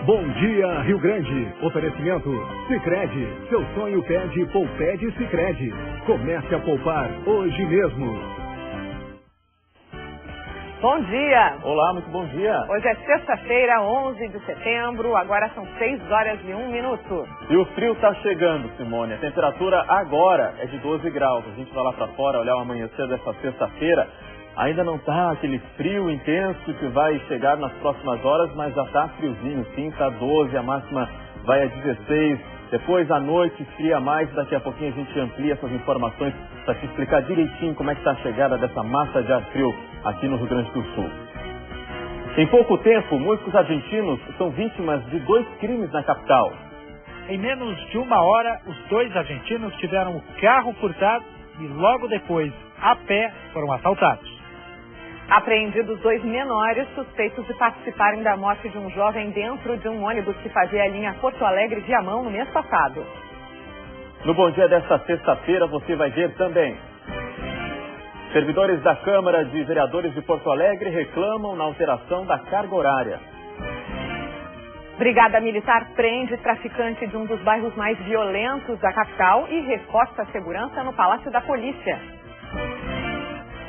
Bom dia, Rio Grande. Oferecimento Sicredi. Seu sonho pede Poupede Sicredi. Comece a poupar hoje mesmo. Bom dia. Olá, muito bom dia. Hoje é sexta-feira, 11 de setembro. Agora são 6h01. E o frio está chegando, Simone. A temperatura agora é de 12 graus. A gente vai lá para fora olhar o amanhecer dessa sexta-feira. Ainda não está aquele frio intenso que vai chegar nas próximas horas, mas já está friozinho, sim, está 12, a máxima vai a 16. Depois à noite esfria mais, daqui a pouquinho a gente amplia essas informações para te explicar direitinho como é que está a chegada dessa massa de ar frio aqui no Rio Grande do Sul. Em pouco tempo, músicos argentinos são vítimas de 2 crimes na capital. Em menos de uma hora, os 2 argentinos tiveram o carro furtado e logo depois, a pé, foram assaltados. Apreendidos 2 menores suspeitos de participarem da morte de um jovem dentro de um ônibus que fazia a linha Porto Alegre-Viamão no mês passado. No Bom Dia desta sexta-feira você vai ver também. Servidores da Câmara de Vereadores de Porto Alegre reclamam na alteração da carga horária. Brigada Militar prende traficante de um dos bairros mais violentos da capital e reforça a segurança no Palácio da Polícia.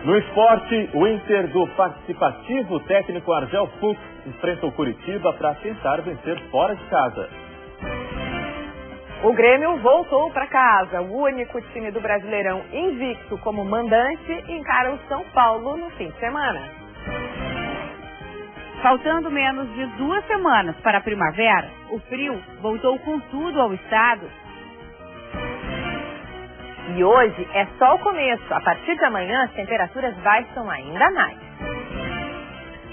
No esporte, o Inter do participativo técnico Argel Fux enfrenta o Curitiba para tentar vencer fora de casa. O Grêmio voltou para casa. O único time do Brasileirão invicto como mandante encara o São Paulo no fim de semana. Faltando menos de 2 semanas para a primavera, o frio voltou com tudo ao estado. E hoje é só o começo. A partir de amanhã, as temperaturas baixam ainda mais.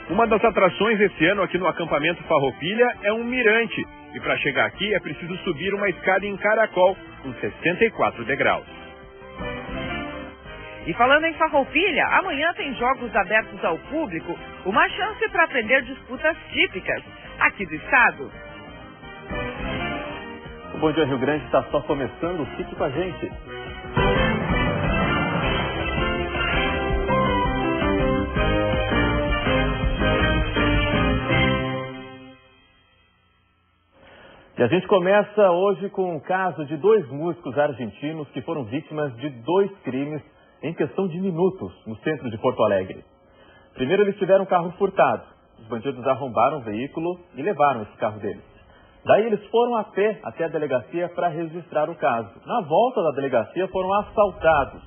Uma das atrações esse ano aqui no acampamento Farroupilha é um mirante. E para chegar aqui é preciso subir uma escada em caracol, com 64 degraus. E falando em Farroupilha, amanhã tem jogos abertos ao público, uma chance para aprender disputas típicas aqui do estado. O Bom Dia Rio Grande está só começando, fique com a gente. E a gente começa hoje com um caso de 2 músicos argentinos que foram vítimas de 2 crimes em questão de minutos no centro de Porto Alegre. Primeiro eles tiveram um carro furtado. Os bandidos arrombaram o veículo e levaram esse carro deles. Daí eles foram a pé até a delegacia para registrar o caso. Na volta da delegacia foram assaltados.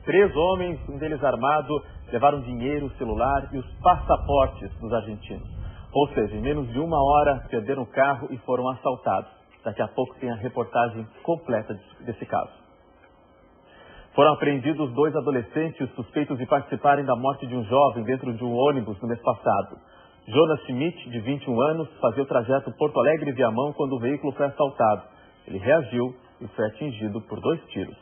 3 homens, um deles armado, levaram dinheiro, celular e os passaportes dos argentinos. Ou seja, em menos de uma hora perderam o carro e foram assaltados. Daqui a pouco tem a reportagem completa desse caso. Foram apreendidos 2 adolescentes suspeitos de participarem da morte de um jovem dentro de um ônibus no mês passado. Jonas Schmidt, de 21 anos, fazia o trajeto Porto Alegre-Viamão quando o veículo foi assaltado. Ele reagiu e foi atingido por 2 tiros.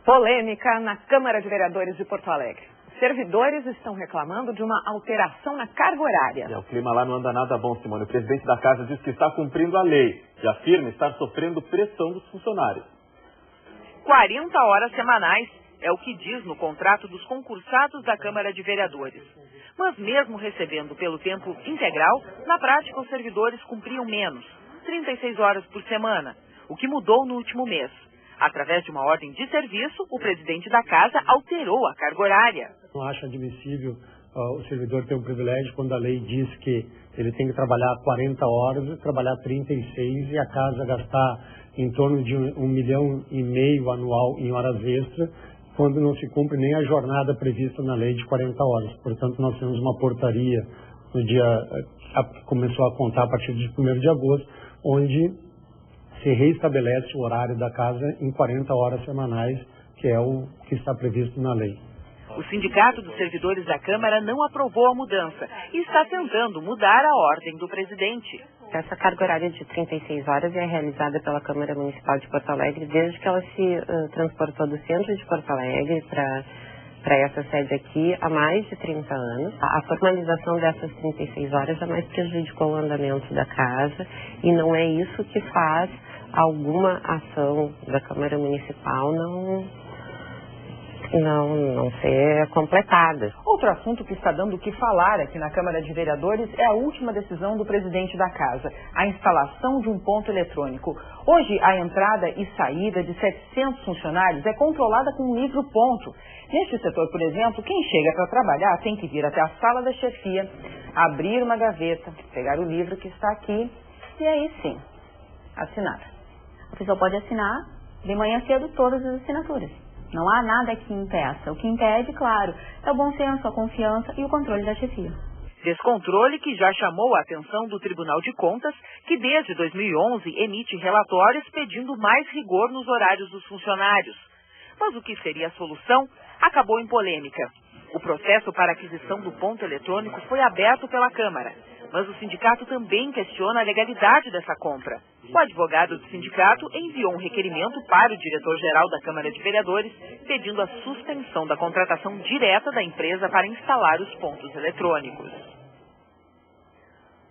Polêmica na Câmara de Vereadores de Porto Alegre. Servidores estão reclamando de uma alteração na carga horária. O clima lá não anda nada bom, Simone. O presidente da casa diz que está cumprindo a lei e afirma estar sofrendo pressão dos funcionários. 40 horas semanais é o que diz no contrato dos concursados da Câmara de Vereadores. Mas mesmo recebendo pelo tempo integral, na prática os servidores cumpriam menos, 36 horas por semana, o que mudou no último mês. Através de uma ordem de serviço, o presidente da casa alterou a carga horária. Não acho admissível o servidor ter um privilégio quando a lei diz que ele tem que trabalhar 40 horas, trabalhar 36 e a casa gastar em torno de 1,5 milhão anual em horas extras, quando não se cumpre nem a jornada prevista na lei de 40 horas. Portanto, nós temos uma portaria no dia que começou a contar a partir de 1º de agosto, onde se reestabelece o horário da casa em 40 horas semanais, que é o que está previsto na lei. O Sindicato dos Servidores da Câmara não aprovou a mudança e está tentando mudar a ordem do presidente. Essa carga horária de 36 horas é realizada pela Câmara Municipal de Porto Alegre desde que ela se transportou do centro de Porto Alegre para essa sede aqui há mais de 30 anos. A formalização dessas 36 horas jamais prejudicou o andamento da casa e não é isso que faz alguma ação da Câmara Municipal não ser completadas. Outro assunto que está dando o que falar aqui na Câmara de Vereadores é a última decisão do presidente da Casa, a instalação de um ponto eletrônico. Hoje, a entrada e saída de 700 funcionários é controlada com um livro ponto. Neste setor, por exemplo, quem chega para trabalhar tem que vir até a sala da chefia, abrir uma gaveta, pegar o livro que está aqui e aí sim, assinar. A pessoa pode assinar de manhã cedo todas as assinaturas. Não há nada que impeça. O que impede, claro, é o bom senso, a confiança e o controle da chefia. Descontrole que já chamou a atenção do Tribunal de Contas, que desde 2011 emite relatórios pedindo mais rigor nos horários dos funcionários. Mas o que seria a solução acabou em polêmica. O processo para aquisição do ponto eletrônico foi aberto pela Câmara, mas o sindicato também questiona a legalidade dessa compra. O advogado do sindicato enviou um requerimento para o diretor-geral da Câmara de Vereadores, pedindo a suspensão da contratação direta da empresa para instalar os pontos eletrônicos.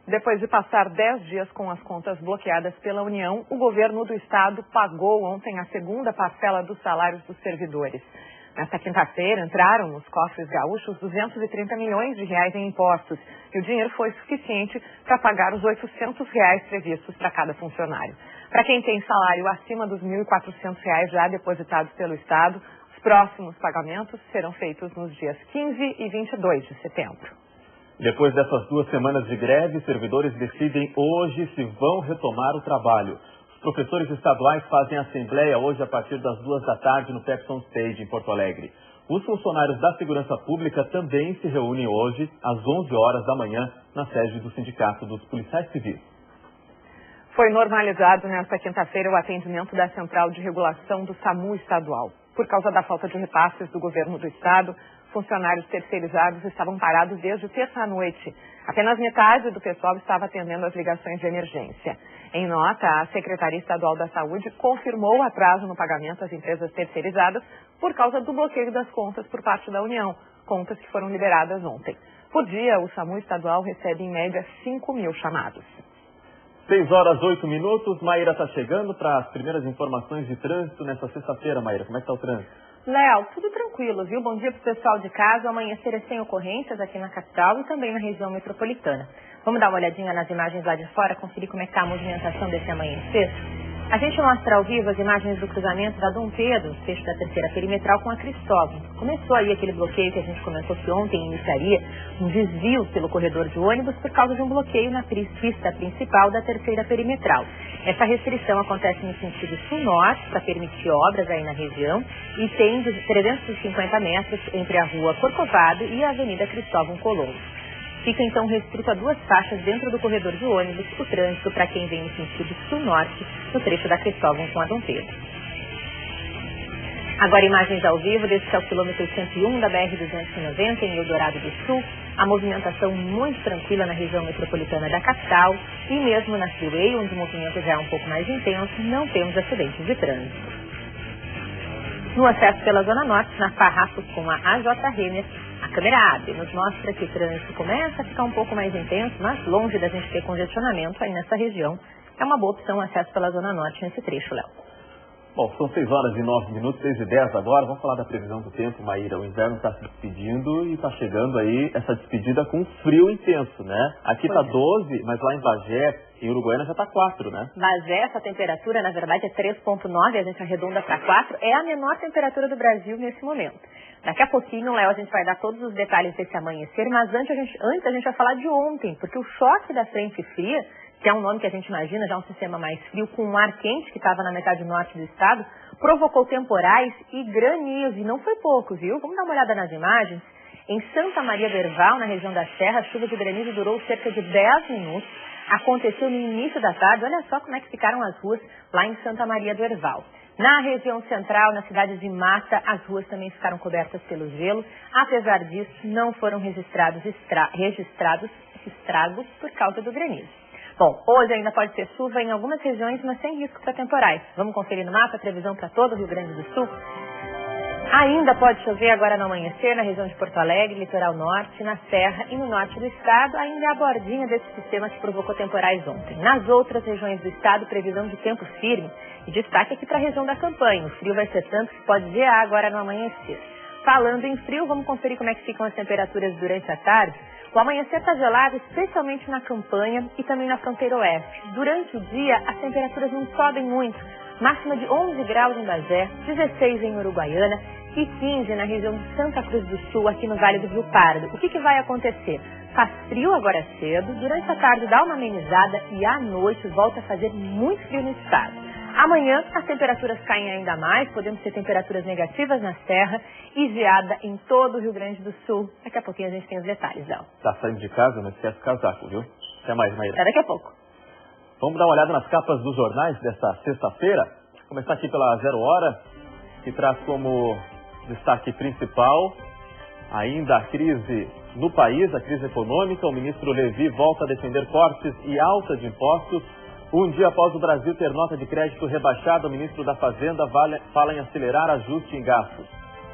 Depois de passar 10 dias com as contas bloqueadas pela União, o governo do estado pagou ontem a segunda parcela dos salários dos servidores. Nesta quinta-feira, entraram nos cofres gaúchos 230 milhões de reais em impostos e o dinheiro foi suficiente para pagar os R$800 previstos para cada funcionário. Para quem tem salário acima dos R$1.400 já depositados pelo Estado, os próximos pagamentos serão feitos nos dias 15 e 22 de setembro. Depois dessas 2 semanas de greve, os servidores decidem hoje se vão retomar o trabalho. Os professores estaduais fazem assembleia hoje a partir das 2 da tarde no Pepson Stage, em Porto Alegre. Os funcionários da Segurança Pública também se reúnem hoje, às 11 horas da manhã, na sede do Sindicato dos Policiais Civis. Foi normalizado nesta quinta-feira o atendimento da Central de Regulação do SAMU estadual. Por causa da falta de repasses do governo do estado, funcionários terceirizados estavam parados desde terça à noite. Apenas metade do pessoal estava atendendo as ligações de emergência. Em nota, a Secretaria Estadual da Saúde confirmou o atraso no pagamento às empresas terceirizadas por causa do bloqueio das contas por parte da União, contas que foram liberadas ontem. Por dia, o SAMU estadual recebe em média 5.000 chamados. 6h08. Maíra está chegando para as primeiras informações de trânsito nesta sexta-feira. Maíra, como é que está o trânsito? Léo, tudo tranquilo, viu? Bom dia para o pessoal de casa. O amanhecer é sem ocorrências aqui na capital e também na região metropolitana. Vamos dar uma olhadinha nas imagens lá de fora, conferir como é que está a movimentação desse amanhecer? A gente mostra ao vivo as imagens do cruzamento da Dom Pedro, trecho da terceira perimetral, com a Cristóvão. Começou aí aquele bloqueio que a gente comentou que ontem iniciaria um desvio pelo corredor de ônibus por causa de um bloqueio na pista principal da terceira perimetral. Essa restrição acontece no sentido sul-norte para permitir obras aí na região e tem 350 metros entre a rua Corcovado e a Avenida Cristóvão Colombo. Fica então restrito a 2 faixas dentro do corredor de ônibus, o trânsito para quem vem no sentido sul-norte, no trecho da Cristóvão com a Dom Pedro. Agora imagens ao vivo desse que é o quilômetro 101 da BR-290 em Eldorado do Sul. A movimentação muito tranquila na região metropolitana da capital e mesmo na Freeway, onde o movimento já é um pouco mais intenso, não temos acidentes de trânsito. No acesso pela Zona Norte, na Farrapos com a AJ Renner, a câmera abre, nos mostra que o trânsito começa a ficar um pouco mais intenso, mas longe da gente ter congestionamento aí nessa região. É uma boa opção o acesso pela Zona Norte nesse trecho, Léo. Bom, são 6h09, 6h10 agora. Vamos falar da previsão do tempo, Maíra. O inverno está se despedindo e está chegando aí essa despedida com frio intenso, né? Aqui está 12, mas lá em Bagé, em Uruguaiana, já está 4, né? Bagé, essa temperatura, na verdade, é 3,9, a gente arredonda para 4. É a menor temperatura do Brasil nesse momento. Daqui a pouquinho, Léo, a gente vai dar todos os detalhes desse amanhecer, mas antes a gente vai falar de ontem, porque o choque da frente fria, que é um nome que a gente imagina, já um sistema mais frio, com um ar quente que estava na metade norte do estado, provocou temporais e granizo, e não foi pouco, viu? Vamos dar uma olhada nas imagens. Em Santa Maria do Herval, na região da Serra, a chuva de granizo durou cerca de 10 minutos, aconteceu no início da tarde, olha só como é que ficaram as ruas lá em Santa Maria do Herval. Na região central, na cidade de Mata, as ruas também ficaram cobertas pelo gelo. Apesar disso, não foram registrados estragos por causa do granizo. Bom, hoje ainda pode ter chuva em algumas regiões, mas sem risco para temporais. Vamos conferir no mapa a previsão para todo o Rio Grande do Sul? Ainda pode chover agora no amanhecer na região de Porto Alegre, litoral norte, na Serra e no norte do estado, ainda é a bordinha desse sistema que provocou temporais ontem. Nas outras regiões do estado, previsão de tempo firme e destaque aqui para a região da Campanha. O frio vai ser tanto que pode gear agora no amanhecer. Falando em frio, vamos conferir como é que ficam as temperaturas durante a tarde. O amanhecer está gelado, especialmente na campanha e também na fronteira oeste. Durante o dia, as temperaturas não sobem muito. Máxima de 11 graus em Bagé, 16 em Uruguaiana e 15 na região de Santa Cruz do Sul, aqui no Vale do Rio Pardo. O que vai acontecer? Faz frio agora cedo, durante a tarde dá uma amenizada e à noite volta a fazer muito frio no estado. Amanhã as temperaturas caem ainda mais, podemos ter temperaturas negativas na serra e geada em todo o Rio Grande do Sul. Daqui a pouquinho a gente tem os detalhes, Léo. Tá saindo de casa, não esquece o casaco, viu? Até mais, Maíra. Até daqui a pouco. Vamos dar uma olhada nas capas dos jornais desta sexta-feira. Começar aqui pela 0 Hora, que traz como destaque principal ainda a crise no país, a crise econômica. O ministro Levi volta a defender cortes e alta de impostos. Um dia após o Brasil ter nota de crédito rebaixada, o ministro da Fazenda fala em acelerar ajuste em gastos.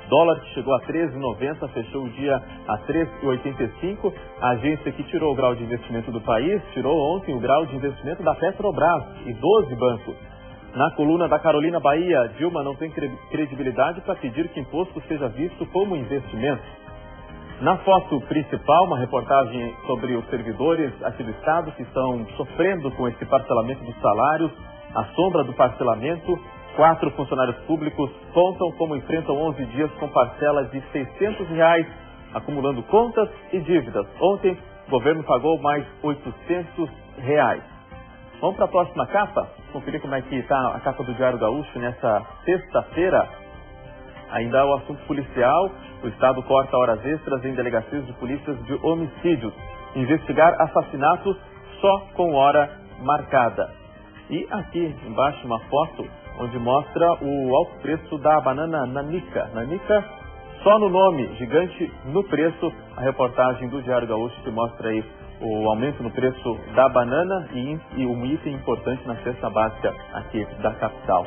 Dólar que chegou a 13,90, fechou o dia a 13,85. A agência que tirou o grau de investimento do país, tirou ontem o grau de investimento da Petrobras e 12 bancos. Na coluna da Carolina Bahia, Dilma não tem credibilidade para pedir que imposto seja visto como investimento. Na foto principal, uma reportagem sobre os servidores aqui do Estado que estão sofrendo com esse parcelamento dos salários. À sombra do parcelamento, 4 funcionários públicos contam como enfrentam 11 dias com parcelas de R$600, acumulando contas e dívidas. Ontem, o governo pagou mais R$800. Vamos para a próxima capa? Conferir como é que está a capa do Diário Gaúcho nessa sexta-feira. Ainda o assunto policial. O Estado corta horas extras em delegacias de polícias de homicídios. Investigar assassinatos só com hora marcada. E aqui embaixo uma foto onde mostra o alto preço da banana Nanica. Nanica só no nome, gigante no preço. A reportagem do Diário Gaúcho que mostra aí o aumento no preço da banana e um item importante na cesta básica aqui da capital.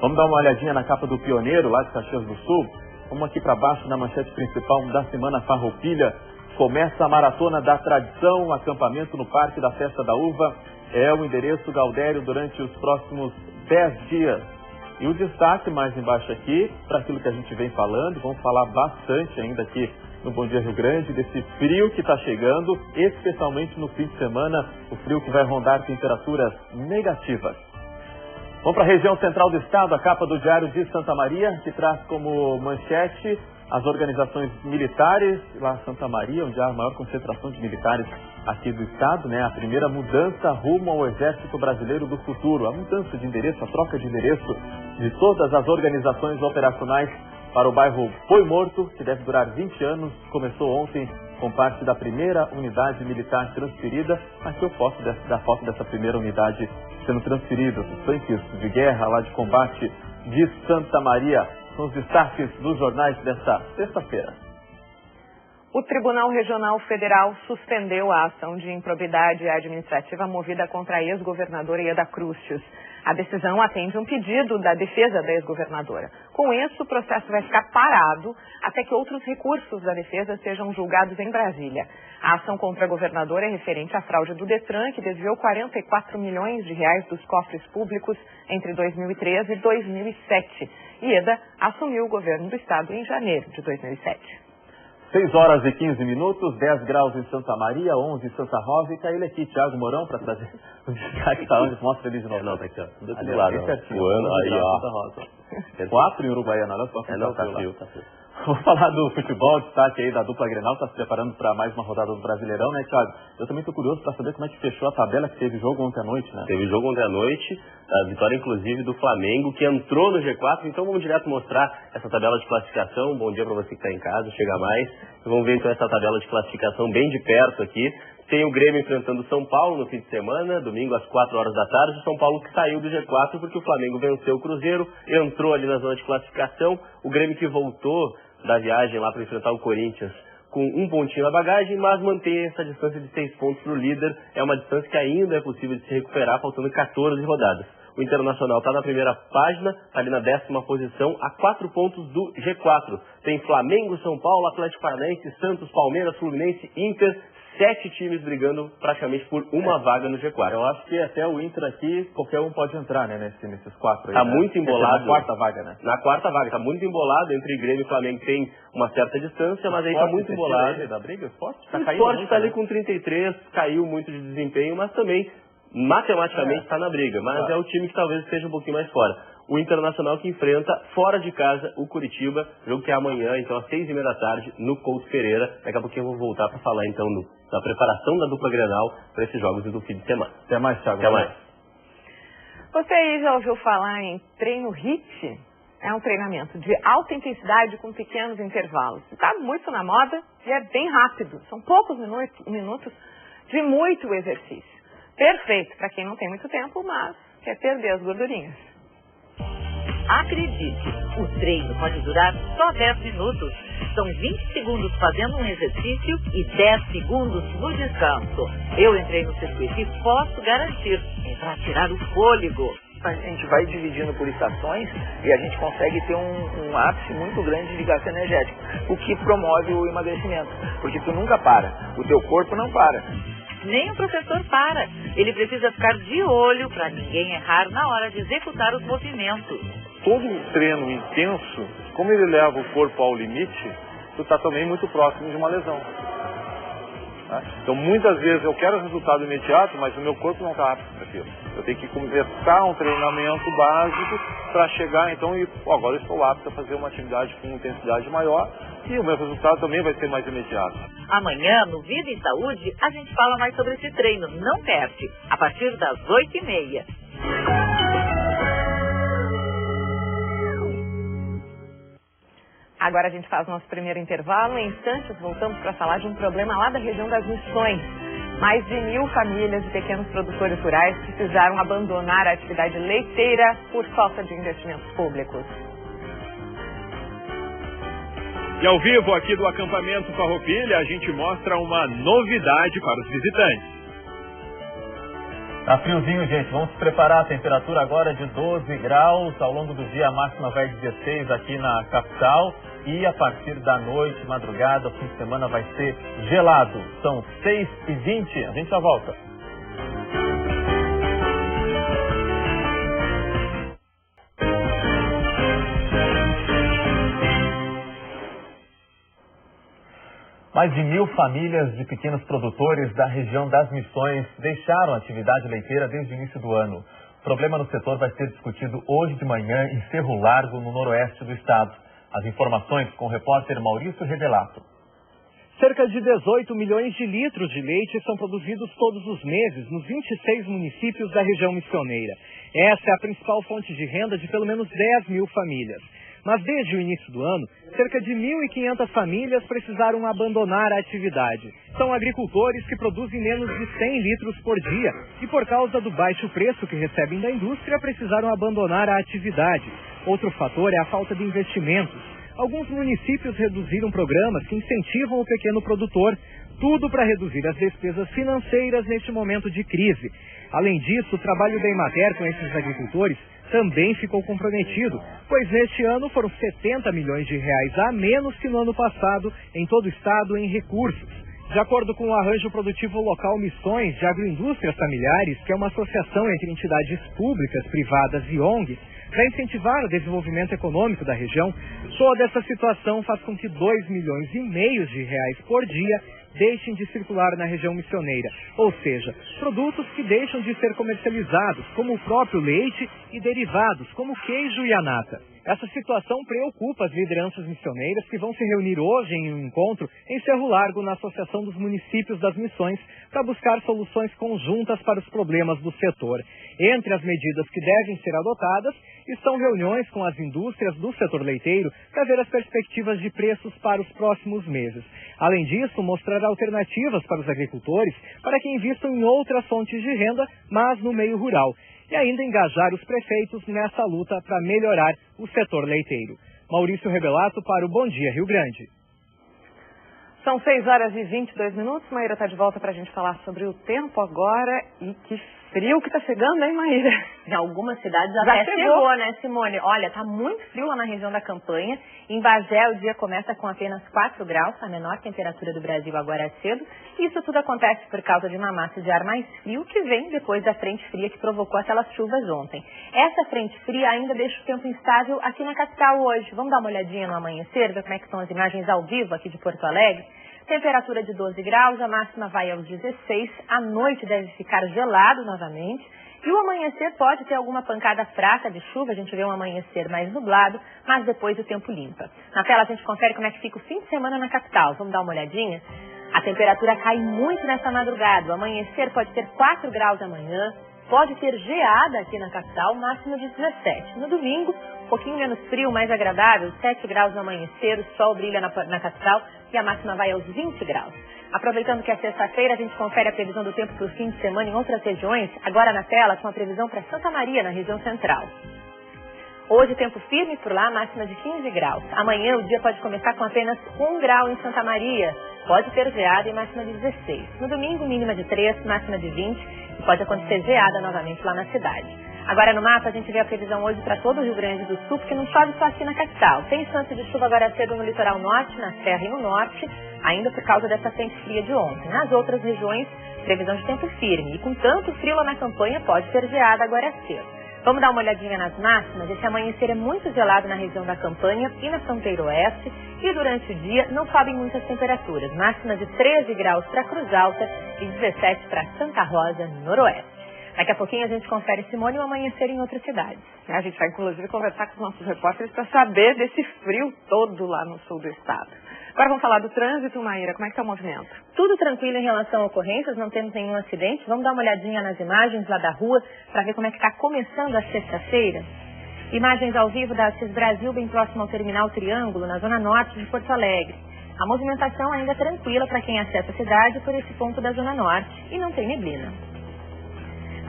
Vamos dar uma olhadinha na capa do Pioneiro, lá de Caxias do Sul. Vamos aqui para baixo na manchete principal da Semana Farroupilha. Começa a Maratona da Tradição, um acampamento no Parque da Festa da Uva. É o endereço Gaudério durante os próximos 10 dias. E o destaque mais embaixo aqui, para aquilo que a gente vem falando, vamos falar bastante ainda aqui no Bom Dia Rio Grande, desse frio que está chegando, especialmente no fim de semana, o frio que vai rondar temperaturas negativas. Vamos para a região central do estado, a capa do Diário de Santa Maria, que traz como manchete as organizações militares, lá em Santa Maria, onde há a maior concentração de militares aqui do estado, né? A primeira mudança rumo ao Exército Brasileiro do Futuro, a mudança de endereço, a troca de endereço de todas as organizações operacionais para o bairro Boi Morto, que deve durar 20 anos, começou ontem com parte da primeira unidade militar transferida. Aqui eu posto da foto dessa primeira unidade sendo transferida, os tanques de guerra lá de combate de Santa Maria. São os destaques dos jornais desta sexta-feira. O Tribunal Regional Federal suspendeu a ação de improbidade administrativa movida contra a ex-governadora Ieda Crucius. A decisão atende um pedido da defesa da ex-governadora. Com isso, o processo vai ficar parado até que outros recursos da defesa sejam julgados em Brasília. A ação contra a governadora é referente à fraude do Detran, que desviou 44 milhões de reais dos cofres públicos entre 2013 e 2007. Ieda assumiu o governo do estado em janeiro de 2007. 6 horas e 15 minutos, 10 graus em Santa Maria, 11 em Santa Rosa. E tá ele aqui, Thiago Mourão, para trazer o destaque da onde mostra ele de novo. Não, tá aqui, ó. Tudo aqui do lado. O ano, aí, ó. 4 em Uruguaiana, olha só. Não, tá frio, tá frio. Vamos falar do futebol, destaque aí da dupla Grenal, está se preparando para mais uma rodada do Brasileirão, né, Thiago? Eu também estou curioso para saber como é que fechou a tabela, que teve jogo ontem à noite, né? Teve jogo ontem à noite, a vitória inclusive do Flamengo, que entrou no G4, então vamos direto mostrar essa tabela de classificação. Bom dia para você que está em casa, chega mais. Vamos ver então essa tabela de classificação bem de perto aqui. Tem o Grêmio enfrentando o São Paulo no fim de semana, domingo às 4 horas da tarde. O São Paulo que saiu do G4 porque o Flamengo venceu o Cruzeiro, entrou ali na zona de classificação. O Grêmio que voltou da viagem lá para enfrentar o Corinthians com um pontinho na bagagem, mas mantém essa distância de 6 pontos para o líder. É uma distância que ainda é possível de se recuperar, faltando 14 rodadas. O Internacional está na primeira página, está ali na 10ª posição, a 4 pontos do G4. Tem Flamengo, São Paulo, Atlético Paranaense, Santos, Palmeiras, Fluminense, Inter, 7 times brigando praticamente por uma vaga no G4. Eu acho que até o Inter aqui, qualquer um pode entrar, né, nesses 4 aí. Tá muito embolado. Na quarta vaga, né? Na quarta vaga, tá muito embolado. Entre Grêmio e Flamengo tem uma certa distância, mas aí tá muito embolado. Da briga, o Sport tá o caindo Sport muito, tá ali né? com 33, caiu muito de desempenho, mas também matematicamente está na briga. Mas é o time que talvez esteja um pouquinho mais fora. O Internacional que enfrenta fora de casa o Curitiba, jogo que é amanhã, então às 6h30 da tarde, no Couto Pereira. Daqui a pouquinho eu vou voltar para falar então da preparação da dupla Grenal para esses jogos do fim de semana. Até mais, Thiago. Até mais. Você aí já ouviu falar em treino HIIT? É um treinamento de alta intensidade com pequenos intervalos. Está muito na moda e é bem rápido. São poucos minutos de muito exercício. Perfeito para quem não tem muito tempo, mas quer perder as gordurinhas. Acredite, o treino pode durar só 10 minutos. São 20 segundos fazendo um exercício e 10 segundos no descanso. Eu entrei no circuito e posso garantir, é para tirar o fôlego. A gente vai dividindo por estações e a gente consegue ter um ápice muito grande de gasto energético, o que promove o emagrecimento, porque tu nunca para, o teu corpo não para. Nem o professor para. Ele precisa ficar de olho para ninguém errar na hora de executar os movimentos. Todo treino intenso, como ele leva o corpo ao limite, tu está também muito próximo de uma lesão. Então muitas vezes eu quero resultado imediato, mas o meu corpo não está apto para aquilo. Eu tenho que começar um treinamento básico para chegar então e agora eu estou apto a fazer uma atividade com intensidade maior e o meu resultado também vai ser mais imediato. Amanhã, no Vida e Saúde, a gente fala mais sobre esse treino. Não perde, a partir das 8h30. Agora a gente faz nosso primeiro intervalo. Em instantes, voltamos para falar de um problema lá da região das Missões. Mais de 1.000 famílias e pequenos produtores rurais precisaram abandonar a atividade leiteira por falta de investimentos públicos. E ao vivo aqui do acampamento Farroupilha, a gente mostra uma novidade para os visitantes. Tá friozinho, gente. Vamos se preparar. A temperatura agora é de 12 graus. Ao longo do dia, a máxima vai 16 aqui na capital. E a partir da noite, madrugada, o fim de semana vai ser gelado. São 6h20. A gente já volta. Mais de 1.000 famílias de pequenos produtores da região das Missões deixaram a atividade leiteira desde o início do ano. O problema no setor vai ser discutido hoje de manhã em Cerro Largo, no noroeste do estado. As informações com o repórter Maurício Revelato. Cerca de 18 milhões de litros de leite são produzidos todos os meses nos 26 municípios da região missioneira. Essa é a principal fonte de renda de pelo menos 10.000 famílias. Mas desde o início do ano, cerca de 1.500 famílias precisaram abandonar a atividade. São agricultores que produzem menos de 100 litros por dia e, por causa do baixo preço que recebem da indústria, precisaram abandonar a atividade. Outro fator é a falta de investimentos. Alguns municípios reduziram programas que incentivam o pequeno produtor, tudo para reduzir as despesas financeiras neste momento de crise. Além disso, o trabalho da Emater com esses agricultores também ficou comprometido, pois neste ano foram 70 milhões de reais a menos que no ano passado em todo o estado em recursos. De acordo com o Arranjo Produtivo Local Missões de Agroindústrias Familiares, que é uma associação entre entidades públicas, privadas e ONGs, para incentivar o desenvolvimento econômico da região, toda essa situação faz com que 2,5 milhões de reais por dia deixem de circular na região missioneira, ou seja, produtos que deixam de ser comercializados, como o próprio leite e derivados, como o queijo e a nata. Essa situação preocupa as lideranças missioneiras que vão se reunir hoje em um encontro em Cerro Largo, na Associação dos Municípios das Missões, para buscar soluções conjuntas para os problemas do setor. Entre as medidas que devem ser adotadas estão reuniões com as indústrias do setor leiteiro para ver as perspectivas de preços para os próximos meses. Além disso, mostrar alternativas para os agricultores para que invistam em outras fontes de renda, mas no meio rural. E ainda engajar os prefeitos nessa luta para melhorar o setor leiteiro. Maurício Revelato para o Bom Dia Rio Grande. São 6h22. Maíra está de volta para a gente falar sobre o tempo agora e que frio que tá chegando, hein, Maíra? Em algumas cidades até chegou, né, Simone? Olha, tá muito frio lá na região da Campanha. Em Bagé, o dia começa com apenas 4 graus, a menor temperatura do Brasil agora é cedo. E isso tudo acontece por causa de uma massa de ar mais frio que vem depois da frente fria que provocou aquelas chuvas ontem. Essa frente fria ainda deixa o tempo instável aqui na capital hoje. Vamos dar uma olhadinha no amanhecer, ver como é que são as imagens ao vivo aqui de Porto Alegre. Temperatura de 12 graus, a máxima vai aos 16, à noite deve ficar gelado novamente e o amanhecer pode ter alguma pancada fraca de chuva, a gente vê um amanhecer mais nublado, mas depois o tempo limpa. Na tela a gente confere como é que fica o fim de semana na capital, vamos dar uma olhadinha? A temperatura cai muito nessa madrugada, o amanhecer pode ter 4 graus amanhã, pode ter geada aqui na capital, máxima de 17. No domingo, um pouquinho menos frio, mais agradável, 7 graus no amanhecer, o sol brilha na capital e a máxima vai aos 20 graus. Aproveitando que é sexta-feira, a gente confere a previsão do tempo para o fim de semana em outras regiões, agora na tela com a previsão para Santa Maria, na região central. Hoje, tempo firme por lá, máxima de 15 graus. Amanhã, o dia pode começar com apenas 1 grau em Santa Maria. Pode ter geada e máxima de 16. No domingo, mínima de 3, máxima de 20. E pode acontecer geada novamente lá na cidade. Agora no mapa, a gente vê a previsão hoje para todo o Rio Grande do Sul, porque não chove só aqui na capital. Tem chance de chuva agora cedo no litoral norte, na serra e no norte, ainda por causa dessa frente fria de ontem. Nas outras regiões, previsão de tempo firme. E com tanto frio lá na Campanha, pode ter geada agora cedo. Vamos dar uma olhadinha nas máximas. Esse amanhecer é muito gelado na região da Campanha e na fronteira oeste. E durante o dia não sobem muitas temperaturas. Máxima de 13 graus para Cruz Alta e 17 para Santa Rosa, noroeste. Daqui a pouquinho a gente confere, Simone, o amanhecer em outras cidades. A gente vai, inclusive, conversar com os nossos repórteres para saber desse frio todo lá no sul do estado. Agora vamos falar do trânsito, Maíra. Como é que está o movimento? Tudo tranquilo em relação a ocorrências, não temos nenhum acidente. Vamos dar uma olhadinha nas imagens lá da rua para ver como é que está começando a sexta-feira. Imagens ao vivo da Assis Brasil, bem próximo ao Terminal Triângulo, na zona norte de Porto Alegre. A movimentação ainda tranquila para quem acessa a cidade por esse ponto da zona norte e não tem neblina.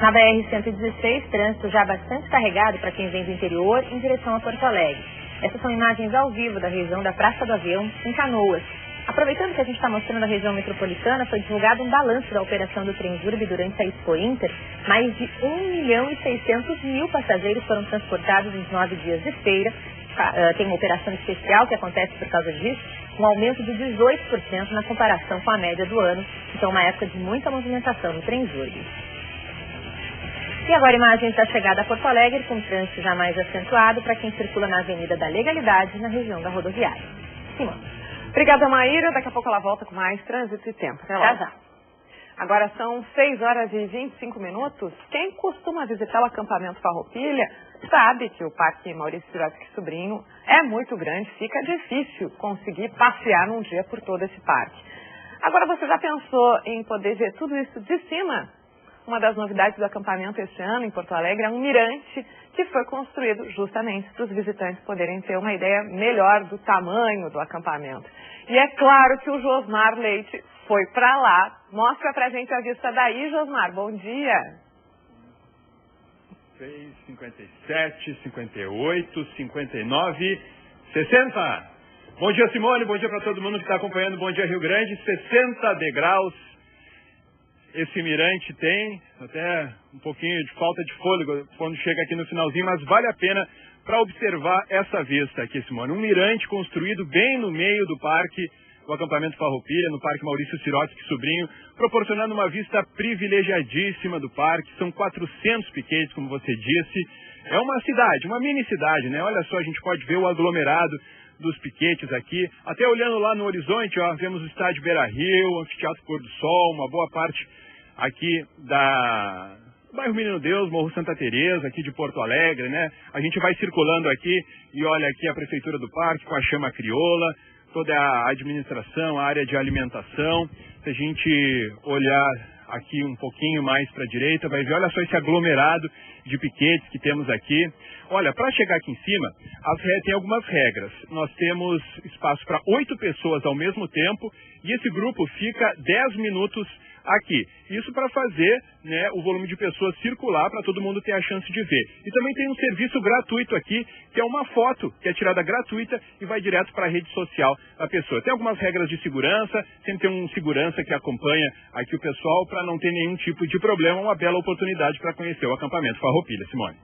Na BR-116, trânsito já bastante carregado para quem vem do interior em direção a Porto Alegre. Essas são imagens ao vivo da região da Praça do Avião, em Canoas. Aproveitando que a gente está mostrando a região metropolitana, foi divulgado um balanço da operação do Transurb durante a Expo Inter. Mais de 1.600.000 passageiros foram transportados nos 9 dias de feira. Tem uma operação especial que acontece por causa disso, um aumento de 18% na comparação com a média do ano. Então, uma época de muita movimentação no Transurb. E agora imagens da chegada a Porto Alegre, com trânsito já mais acentuado para quem circula na Avenida da Legalidade, na região da rodoviária. Simone. Obrigada, Maíra. Daqui a pouco ela volta com mais trânsito e tempo. Até lá. Já. Agora são 6 horas e 25 minutos. Quem costuma visitar o acampamento Farroupilha sabe que o Parque Maurício Sirotsky Sobrinho é muito grande, fica difícil conseguir passear num dia por todo esse parque. Agora, você já pensou em poder ver tudo isso de cima? Uma das novidades do acampamento este ano em Porto Alegre é um mirante que foi construído justamente para os visitantes poderem ter uma ideia melhor do tamanho do acampamento. E é claro que o Josmar Leite foi para lá. Mostra pra gente a vista daí, Josmar. Bom dia. 6, 57, 58, 59, 60. Bom dia, Simone. Bom dia para todo mundo que está acompanhando. Bom dia, Rio Grande. 60 degraus. Esse mirante tem até um pouquinho de falta de fôlego quando chega aqui no finalzinho, mas vale a pena para observar essa vista aqui, Simone. Um mirante construído bem no meio do parque, do acampamento Farroupilha, no Parque Maurício Sirotsky Sobrinho, proporcionando uma vista privilegiadíssima do parque. São 400 piquetes, como você disse. É uma cidade, uma mini cidade, né? Olha só, a gente pode ver o aglomerado dos piquetes aqui. Até olhando lá no horizonte, ó, vemos o estádio Beira-Rio, o Anfiteatro Pôr do Sol, uma boa parte aqui do bairro Menino Deus, Morro Santa Teresa, aqui de Porto Alegre, né? A gente vai circulando aqui e olha aqui a Prefeitura do Parque com a chama crioula, toda a administração, a área de alimentação. Se a gente olhar aqui um pouquinho mais para a direita, vai ver, olha só esse aglomerado de piquetes que temos aqui. Olha, para chegar aqui em cima, tem algumas regras. Nós temos espaço para 8 pessoas ao mesmo tempo e esse grupo fica 10 minutos aqui. Isso para fazer, né, o volume de pessoas circular para todo mundo ter a chance de ver. E também tem um serviço gratuito aqui, que é uma foto que é tirada gratuita e vai direto para a rede social da pessoa. Tem algumas regras de segurança, sempre tem um segurança que acompanha aqui o pessoal para não ter nenhum tipo de problema. Uma bela oportunidade para conhecer o acampamento Farroupilha. Simone.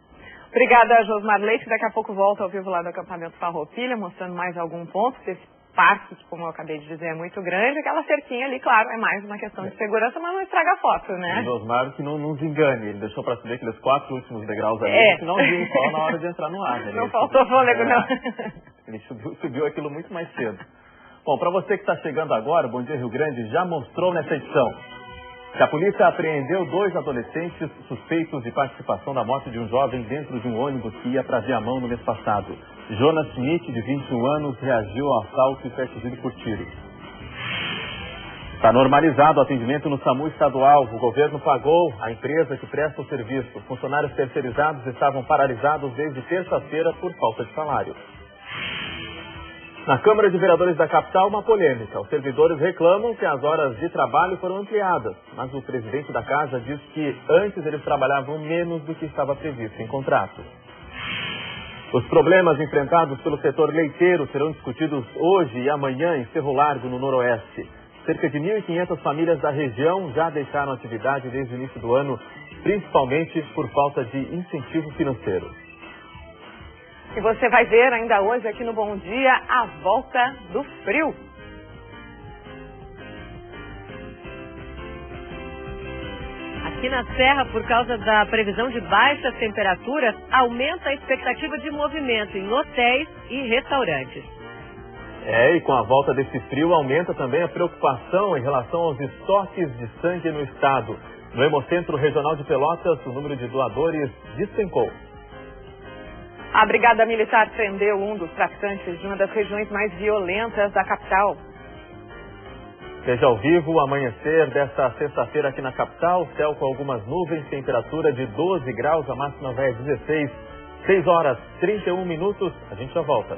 Obrigada, Josmar Leite. Daqui a pouco volta ao vivo lá do acampamento Farroupilha, mostrando mais algum ponto desse parque, que, como eu acabei de dizer, é muito grande. Aquela cerquinha ali, claro, é mais uma questão de segurança, mas não estraga a foto, né? O Josmar que não nos engane, ele deixou para subir aqueles 4 últimos degraus ali, no finalzinho, só na hora de entrar no ar. Né? Não faltou fôlego, não. Ele subiu aquilo muito mais cedo. Bom, para você que está chegando agora, Bom Dia Rio Grande já mostrou nessa edição que a polícia apreendeu 2 adolescentes suspeitos de participação na morte de um jovem dentro de um ônibus que ia para Viamão no mês passado. Jonas Schmidt, de 21 anos, reagiu ao assalto e foi atingido por tiro. Está normalizado o atendimento no SAMU estadual. O governo pagou a empresa que presta o serviço. Funcionários terceirizados estavam paralisados desde terça-feira por falta de salário. Na Câmara de Vereadores da capital, uma polêmica. Os servidores reclamam que as horas de trabalho foram ampliadas, mas o presidente da casa diz que antes eles trabalhavam menos do que estava previsto em contrato. Os problemas enfrentados pelo setor leiteiro serão discutidos hoje e amanhã em Cerro Largo, no Noroeste. Cerca de 1.500 famílias da região já deixaram atividade desde o início do ano, principalmente por falta de incentivo financeiro. E você vai ver ainda hoje aqui no Bom Dia a volta do frio. Aqui na Serra, por causa da previsão de baixas temperaturas, aumenta a expectativa de movimento em hotéis e restaurantes. E com a volta desse frio aumenta também a preocupação em relação aos estoques de sangue no estado. No Hemocentro Regional de Pelotas, o número de doadores despencou. A Brigada Militar prendeu um dos traficantes de uma das regiões mais violentas da capital. Veja ao vivo o amanhecer desta sexta-feira aqui na capital. Céu com algumas nuvens, temperatura de 12 graus, a máxima vai a 16. 6 horas 31 minutos, a gente já volta.